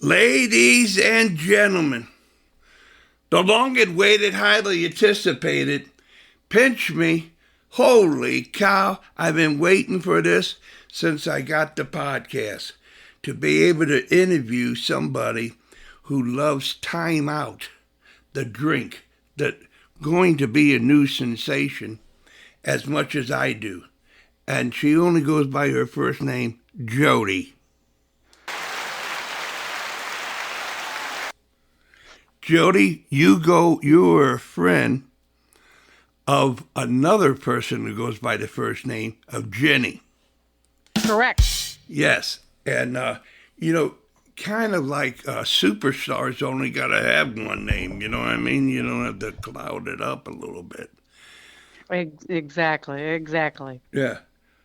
Ladies and gentlemen, the long-awaited, highly anticipated Pinch Me. Holy cow, I've been waiting for this since I got the podcast, to be able to interview somebody who loves TimeOut, the drink that's going to be a new sensation as much as I do. And she only goes by her first name, Jody. Jody, you are a friend of another person who goes by the first name of Jenny. Correct. Yes. And, kind of like superstars only got to have one name, you know what I mean? You don't have to cloud it up a little bit. Exactly. Yeah.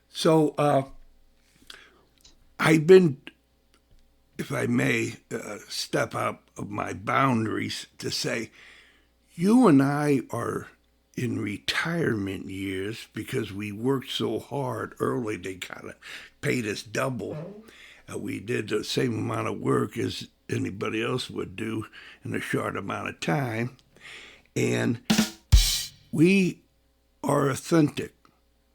So I've been, if I may step out of my boundaries to say, you and I are in retirement years because we worked so hard early. They kind of paid us double. We did the same amount of work as anybody else would do in a short amount of time. And we are authentic.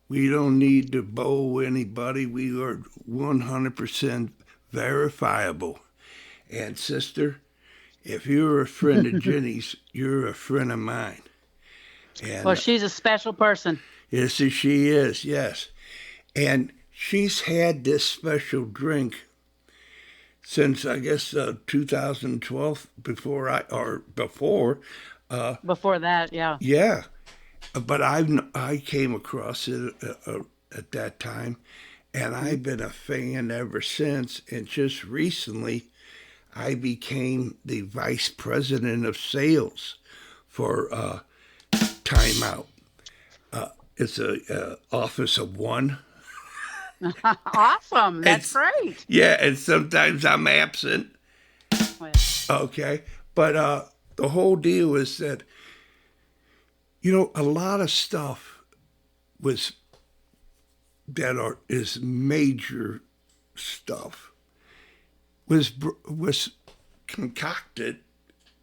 We don't need to bow anybody. We are 100% verifiable. And sister, if you're a friend of Jenny's, you're a friend of mine. And Well, she's a special person. yes, she is, yes. And she's had this special drink since, I guess, 2012, before. Before that, yeah. Yeah. But I came across it at that time, and I've been a fan ever since. And just recently, I became the vice president of sales for TimeOut. It's a office of one. Awesome. That's great. Yeah, and sometimes I'm absent. Well, Okay, but the whole deal is that a lot of stuff is major stuff was concocted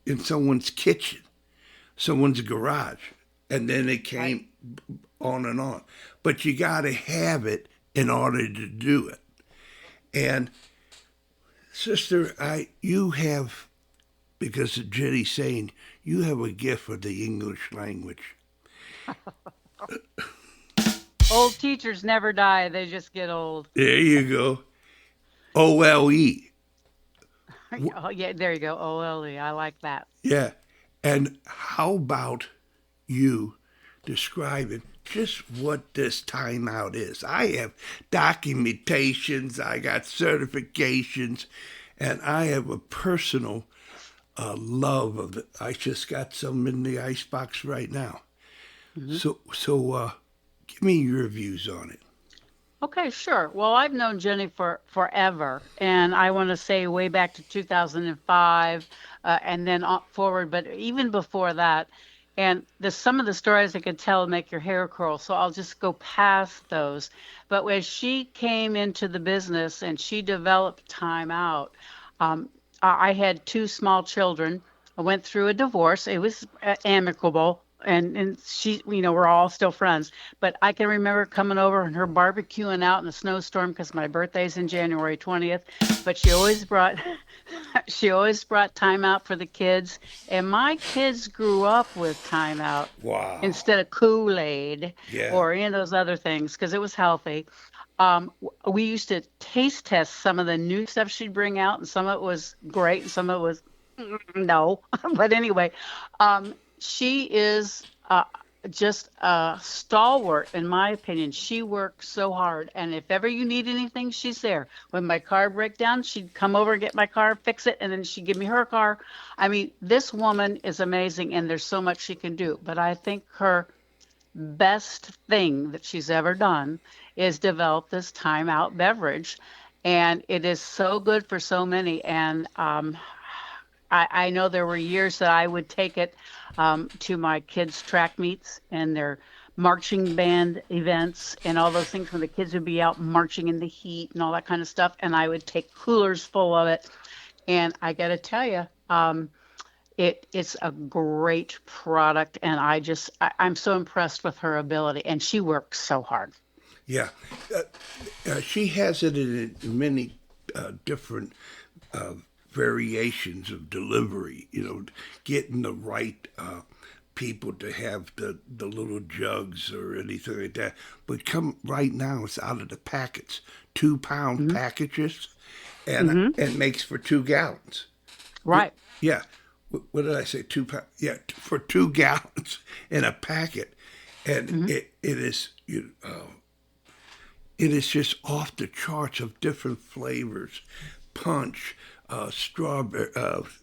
in someone's kitchen, someone's garage, and then it came on and on. But you got to have it in order to do it. And sister, you have, because of Jenny saying, you have a gift for the English language. old teachers never die. They just get old. There you go. OLE. Oh, yeah, there you go. OLE. I like that. Yeah. And how about you describing just what this timeout is? I have documentations, I got certifications, and I have a personal love of it. I just got some in the icebox right now. So give me your views on it. Okay, sure. Well, I've known Jenny for forever, and I want to say way back to 2005, and then forward, but even before that. And some of the stories I could tell make your hair curl, so I'll just go past those. But when she came into the business and she developed Time Out, I had two small children. I went through a divorce. It was amicable. And she, we're all still friends. But I can remember coming over and her barbecuing out in a snowstorm because my birthday's in January 20th. But she always brought Time Out for the kids. And my kids grew up with Time Out Wow. instead of Kool-Aid Yeah. or any of those other things because it was healthy. We used to taste test some of the new stuff she'd bring out, and some of it was great, and some of it was no. But anyway, she is just a stalwart, in my opinion. She works so hard, and if ever you need anything, she's there. When my car break down, she'd come over and get my car, fix it, and then she'd give me her car. I mean, this woman is amazing, and there's so much she can do. But I think her best thing that she's ever done is develop this Time Out beverage, and it is so good for so many. And I know there were years that I would take it to my kids' track meets and their marching band events and all those things when the kids would be out marching in the heat and all that kind of stuff. And I would take coolers full of it And I got to tell you, it's a great product, and I'm so impressed with her ability, and she works so hard. Yeah. Uh, she has it in many different uh, variations of delivery, getting the right people to have the little jugs or anything like that. But come right now, it's out of the packets, 2 pound Hmm. packages, and Hmm. it makes for 2 gallons. Right. Yeah. What did I say? 2 pounds. Yeah, for 2 gallons in a packet, and Hmm. it is just off the charts of different flavors, punch, strawberry,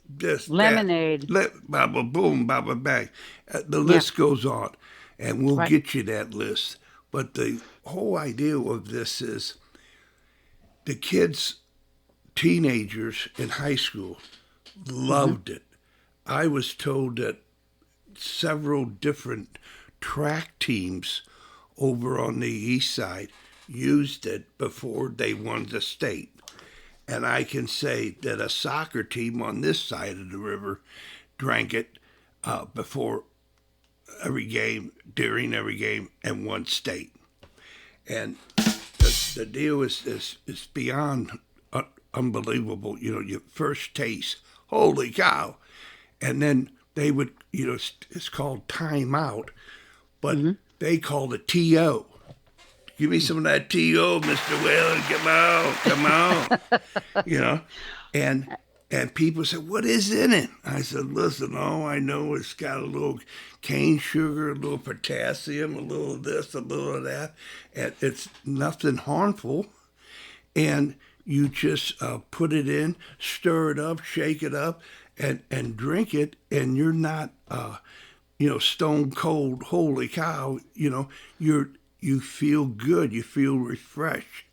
this, that, Lemonade. baba boom, baba bang. The Yeah. list goes on, and we'll Right. get you that list. But the whole idea of this is the kids, teenagers in high school, Hmm. loved it. I was told that several different track teams over on the east side used it before they won the state. And I can say that a soccer team on this side of the river drank it before every game, during every game, and won state. And the deal is beyond unbelievable. Your first taste, holy cow! And then they would, it's called TimeOut, but Hmm. they called it TO. Give me some of that TO, Mr. Whalen. Come on. you know, and people said, "What is in it?" I said, "Listen, all I know it's got a little cane sugar, a little potassium, a little of this, a little of that, and it's nothing harmful. And you just put it in, stir it up, shake it up, and drink it, and you're not, stone cold. Holy cow! You feel good, you feel refreshed,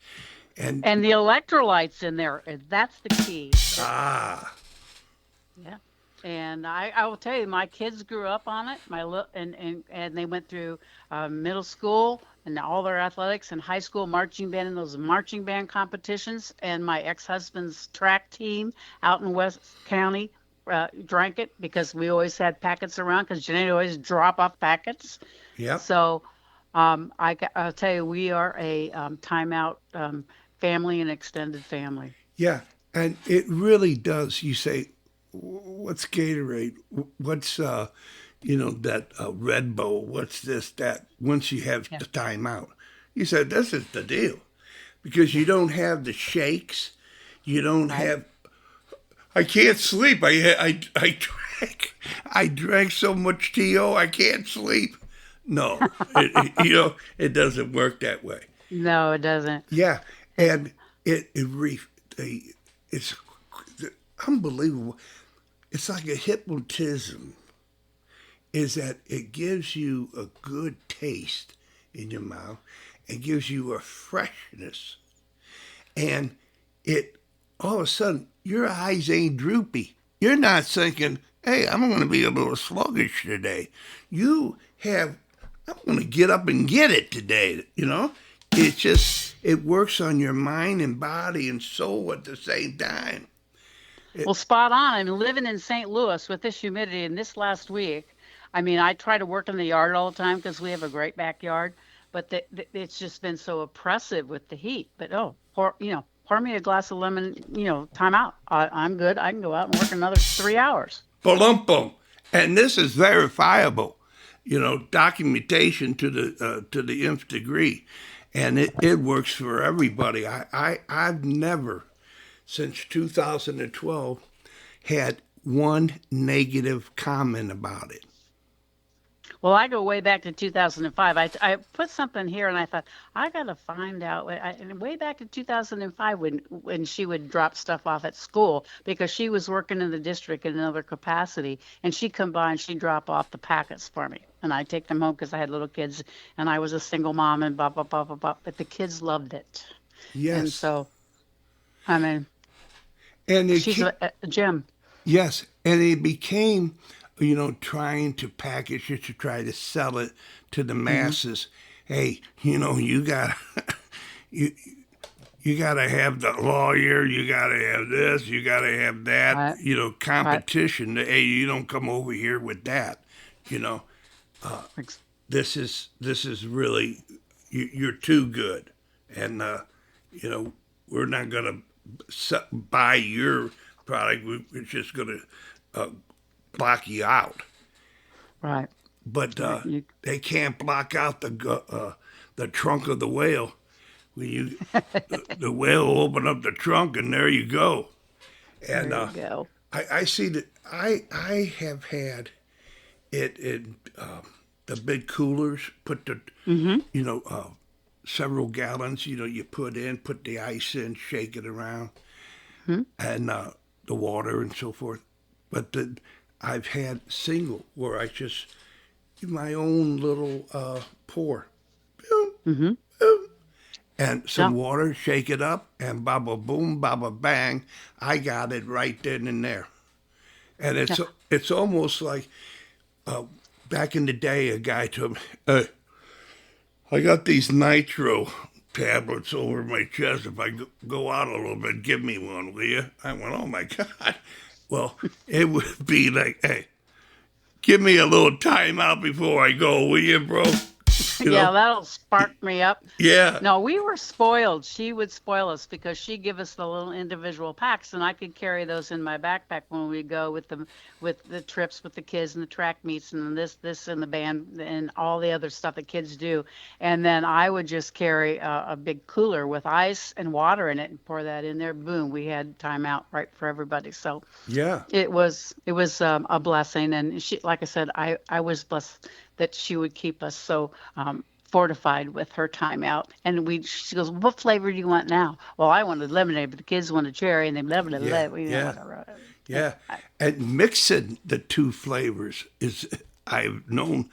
and And the electrolytes in there, that's the key. ah, Yeah. And I will tell you, my kids grew up on it. And they went through middle school and all their athletics and high school marching band and those marching band competitions. And my ex-husband's track team out in West County drank it because we always had packets around because Janae always drop off packets. yep. So I'll tell you, we are a timeout family and extended family. Yeah, and it really does. You say, "What's Gatorade? What's that Red Bull? What's this that?" Once you have Yeah. the timeout, you said, "This is the deal," because you don't have the shakes. You don't Right. have. I can't sleep. I drank so much to. I can't sleep. No, it doesn't work that way. No, it doesn't. Yeah, It, and it's unbelievable. It's like a hypnotism. Is that it gives you a good taste in your mouth, and gives you a freshness, and it all of a sudden your eyes ain't droopy. You're not thinking, "Hey, I'm going to be a little sluggish today." You have, "I'm going to get up and get it today." It works on your mind and body and soul at the same time. well, It, spot on. I'm living in St. Louis with this humidity, and this last week, I mean, I try to work in the yard all the time because we have a great backyard, but it's just been so oppressive with the heat. But oh, pour me a glass of lemon, time out. I'm good. I can go out and work another 3 hours. Balumpum. And this is verifiable, documentation to the nth degree, and it works for everybody. I've never since 2012 had one negative comment about it. Well, I go way back to 2005. I put something here, and I thought I got to find out. And way back in 2005, when she would drop stuff off at school because she was working in the district in another capacity, and she'd come by and she'd drop off the packets for me, and I'd take them home because I had little kids, and I was a single mom, and blah blah blah blah blah. But the kids loved it, and Yes, so I mean, and she's a gem. yes, and it became, trying to package it to try to sell it to the Hmm. masses. Hey, you got you you got to have the lawyer, you got to have this, you got to have that, Right. Right. competition. Hey, you don't come over here with that, you know. Ex- This is really you're too good, and we're not gonna buy your product. We're just gonna block you out. Right. But Right. You, they can't block out the trunk of the whale. When the whale will open up the trunk, and there you go. there And you go. I see that I have had it in the big coolers. Put the Mm-hmm. you know several gallons. You put the ice in, shake it around, Hmm. and the water and so forth. But I've had single where I just do my own little pour. Boom, Mm-hmm. boom, and some Yeah. water, shake it up, and baba boom, baba bang, I got it right then and there. And Yeah. it's almost like back in the day, a guy told me, "Hey, I got these nitro tablets over my chest. If I go out a little bit, give me one, will you?" I went, "Oh my God." Well, it would be like, "Hey, give me a little time out before I go, will you, bro?" You Yeah, know? that'll spark me up. Yeah, No, we were spoiled. She would spoil us because she'd give us the little individual packs, and I could carry those in my backpack when we go with the trips with the kids and the track meets and this and the band and all the other stuff that kids do. And then I would just carry a big cooler with ice and water in it and pour that in there. Boom, we had timeout right for everybody. So yeah, it was a blessing, and she, like I said, I was blessed that she would keep us so fortified with her timeout. And she goes, "What flavor do you want now?" Well, I wanted lemonade, but the kids wanted cherry, and they blah blah yeah, blah, yeah. whatever. Yeah, and mixing the two flavors is I've known.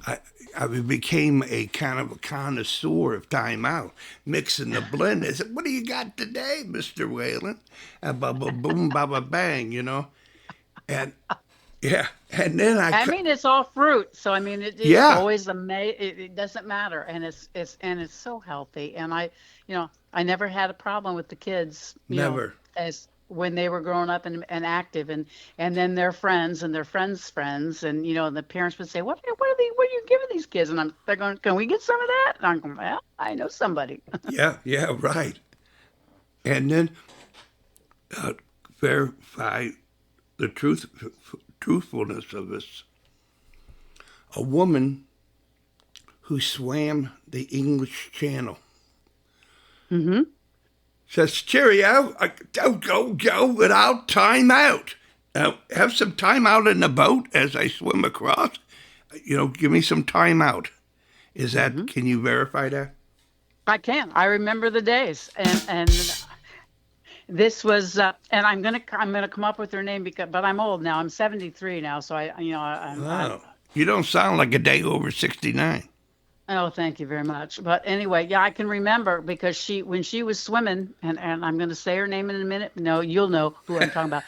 I I became a kind of a connoisseur of Time Out, mixing the blend. I said, "What do you got today, Mister Whalen?" And baba boom, baba bang, and yeah, and then I mean, it's all fruit, so I mean, it's yeah, always it doesn't matter, and it's so healthy. And I never had a problem with the kids, never, as when they were growing up and active, and then their friends and their friends' friends, and and the parents would say, what are you giving these kids? And they're going, "Can we get some of that?" And I'm going, "Well, I know somebody." yeah, yeah, right. And then uh, verify the truthfulness of this. A woman who swam the English Channel Hmm. says, "Cheerio, I don't go without time out. Have some time out in the boat as I swim across. Give me some time out." Hmm. Can you verify that? I can. I remember the days, and this was, and I'm gonna come up with her name but I'm old now. I'm 73 now, so I'm. Oh, you don't sound like a day over 69. Oh, thank you very much. But anyway, yeah, I can remember because when she was swimming, and I'm gonna say her name in a minute. No, you'll know who I'm talking about.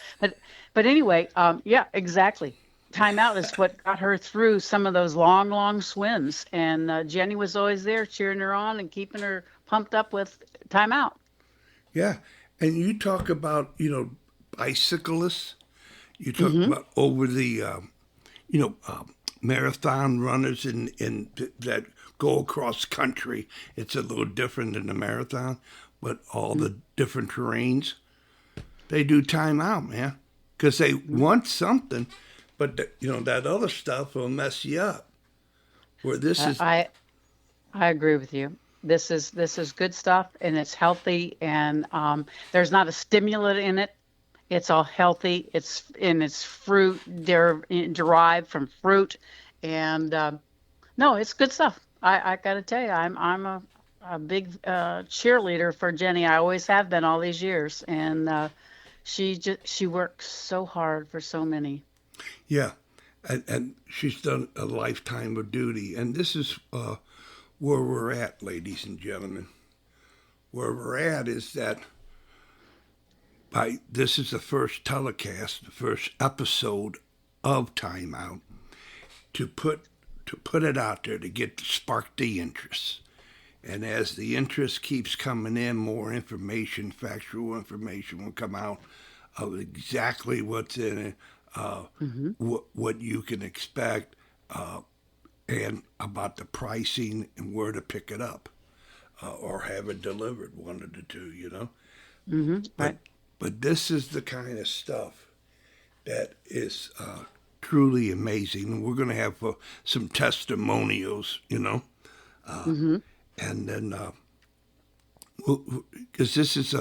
But anyway, yeah, exactly. Timeout is what got her through some of those long, long swims, and Jenny was always there cheering her on and keeping her pumped up with timeout. Yeah, and you talk about bicyclists. You talk Hmm. about over the you know marathon runners that go across country. It's a little different than the marathon, but all the different terrains they do time out, man, because they Hmm. want something, but that other stuff will mess you up. Where this I, is, I I agree with you. This is good stuff, and it's healthy, and there's not a stimulant in it. It's all healthy. It's fruit. They're derived from fruit, and no, it's good stuff. I got to tell you, I'm a big cheerleader for Jenny. I always have been all these years, and she works so hard for so many. yeah, and she's done a lifetime of duty, and this is where we're at, ladies and gentlemen. Where we're at is that this is the first telecast, the first episode of Time Out to put it out there to spark the interest. And as the interest keeps coming in, more information, factual information will come out of exactly what's in it, Hmm. what you can expect, and about the pricing and where to pick it up, or have it delivered, one of the two, you know. Hmm. But Right. but this is the kind of stuff that is truly amazing. We're going to have some testimonials, you know, Hmm. and then because this is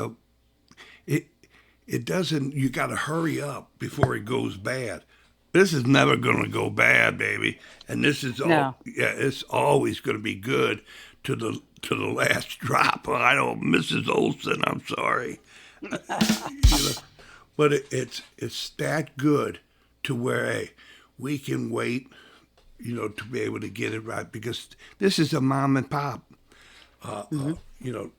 it it doesn't, you got to hurry up before it goes bad. This is never going to go bad, baby, and this is all, No. yeah, it's always going to be good to the last drop. I don't, Mrs. Olson, I'm sorry, you know, but it's that good to where, hey, we can wait, you know, to be able to get it right, because this is a mom and pop, Hmm. you know,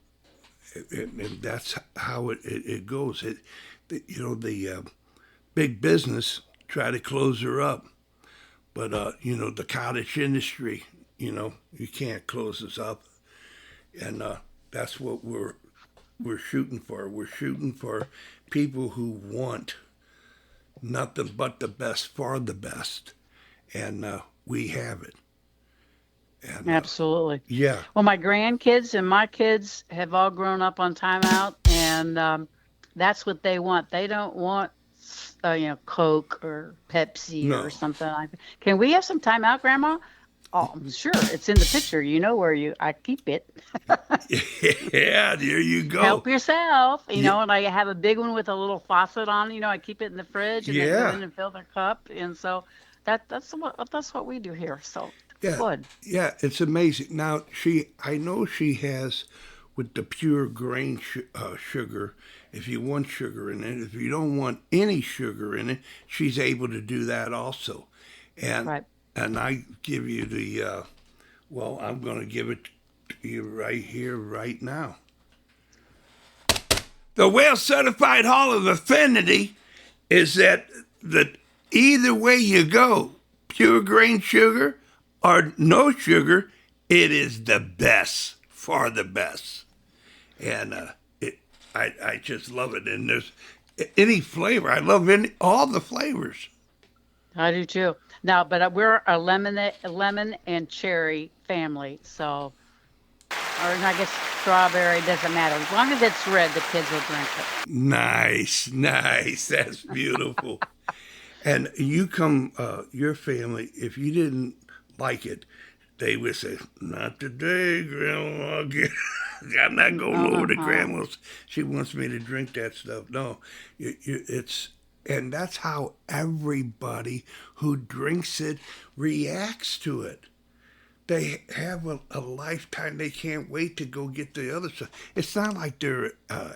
and that's how it goes. You know, the big business try to close her up, but you know, the cottage industry, you know, you can't close us up, and that's what we're shooting for. We're shooting for people who want nothing but the best for the best, and we have it. And Absolutely. yeah, Well, my grandkids and my kids have all grown up on timeout, and that's what they want. They don't want, Coke or Pepsi or no, something like that. Can we have some timeout, Grandma? Oh, sure. It's in the picture. You know where I keep it. yeah, there you go. Help yourself, Yeah, and I have a big one with a little faucet on. I keep it in the fridge, and they go yeah, in and fill their cup, and so that's what we do here. So yeah, good. yeah. It's amazing. Now I know she has with the pure grain sugar. If you want sugar in it, if you don't want any sugar in it, she's able to do that also. And Right. I give you the well, I'm going to give it to you right here, right now. The well certified Hall of Affinity is that either way you go, pure grain sugar or no sugar, it is the best for the best. And I just love it. And there's any flavor. I love all the flavors. I do too. Now, but we're a lemon and cherry family. So, or I guess strawberry doesn't matter. As long as it's red, the kids will drink it. Nice, nice. That's beautiful. And you come, your family, if you didn't like it, they would say, "Not today, Grandma. I'm not going over to Uh-huh. Grandma's. She wants me to drink that stuff." No, it's, and that's how everybody who drinks it reacts to it. They have a lifetime. They can't wait to go get the other stuff. It's not like they're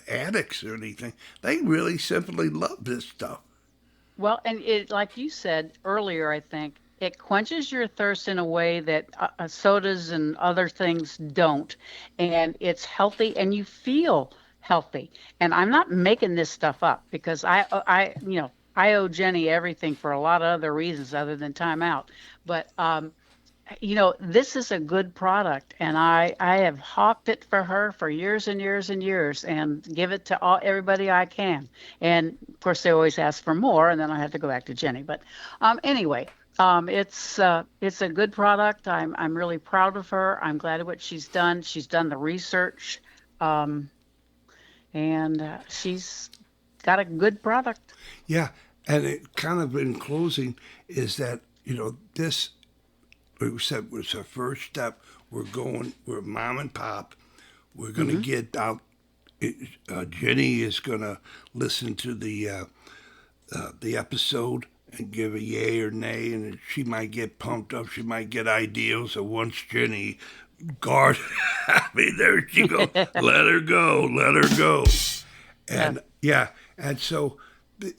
addicts or anything. They really simply love this stuff. Well, and it, like you said earlier, I think it quenches your thirst in a way that sodas and other things don't. And it's healthy and you feel healthy. And I'm not making this stuff up because I owe Jenny everything for a lot of other reasons other than time out. But this is a good product, and I have hawked it for her for years and years and years, and give it to everybody I can. And of course, they always ask for more, and then I have to go back to Jenny. But anyway, it's a good product. I'm really proud of her. I'm glad of what she's done. She's done the research, um, and she's got a good product. Yeah, and it kind of in closing is that, you know, this, we said, was our first step. We're mom and pop. We're going to Hmm. get out. Jenny is going to listen to the episode and give a yay or nay, and she might get pumped up. She might get ideas. So once Jenny guard, I mean, there she go. Let her go. Let her go. Yeah. And yeah, and so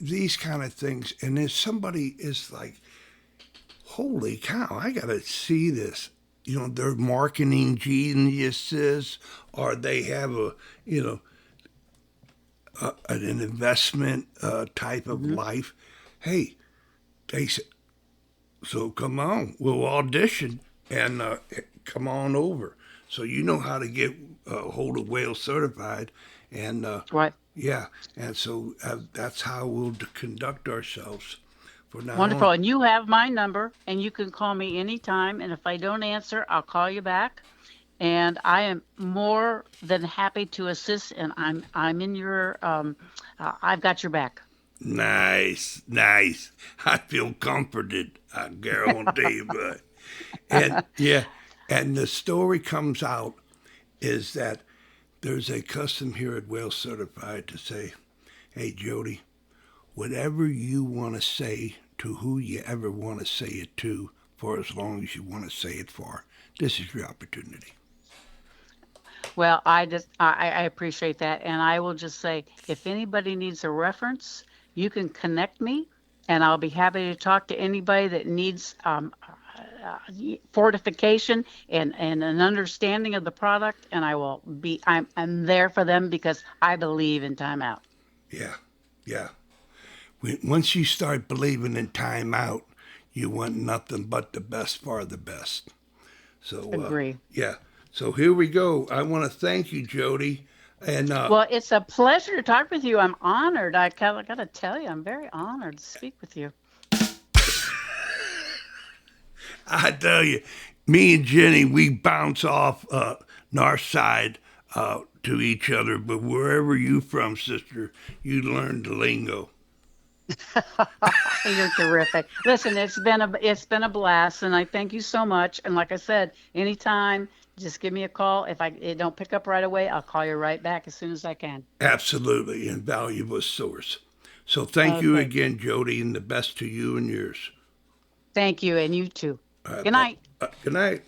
these kind of things. And if somebody is like, holy cow, I got to see this. You know, they're marketing geniuses, or they have you know, an investment type of Hmm. life. Hey, they said, so come on, we'll audition and come on over. So you know how to get hold of Whale Certified, and Right. yeah, and so that's how we'll conduct ourselves for now on. Wonderful. And you have my number, and you can call me anytime. And if I don't answer, I'll call you back. And I am more than happy to assist. And I'm in your I've got your back. Nice, nice. I feel comforted. I guarantee, but and yeah, and the story comes out is that there's a custom here at Whale Certified to say, "Hey, Jody, whatever you want to say to who you ever want to say it to, for as long as you want to say it for, this is your opportunity." Well, I appreciate that, and I will just say if anybody needs a reference, you can connect me, and I'll be happy to talk to anybody that needs fortification and an understanding of the product, and I'm there for them because I believe in timeout. Yeah, yeah. Once you start believing in time out, you want nothing but the best for the best. So, Agree. yeah. So here we go. I want to thank you, Jody. And Well, it's a pleasure to talk with you. I'm honored. I got to tell you, I'm very honored to speak with you. I tell you, me and Jenny, we bounce off north side to each other. But wherever you from, sister, you learn the lingo. You're terrific. Listen, it's been a blast, and I thank you so much. And like I said, anytime, just give me a call. If I don't pick up right away, I'll call you right back as soon as I can. Absolutely invaluable source. So thank you Okay. again, Jody, and the best to you and yours. Thank you, and you too. All right, Good night. good night.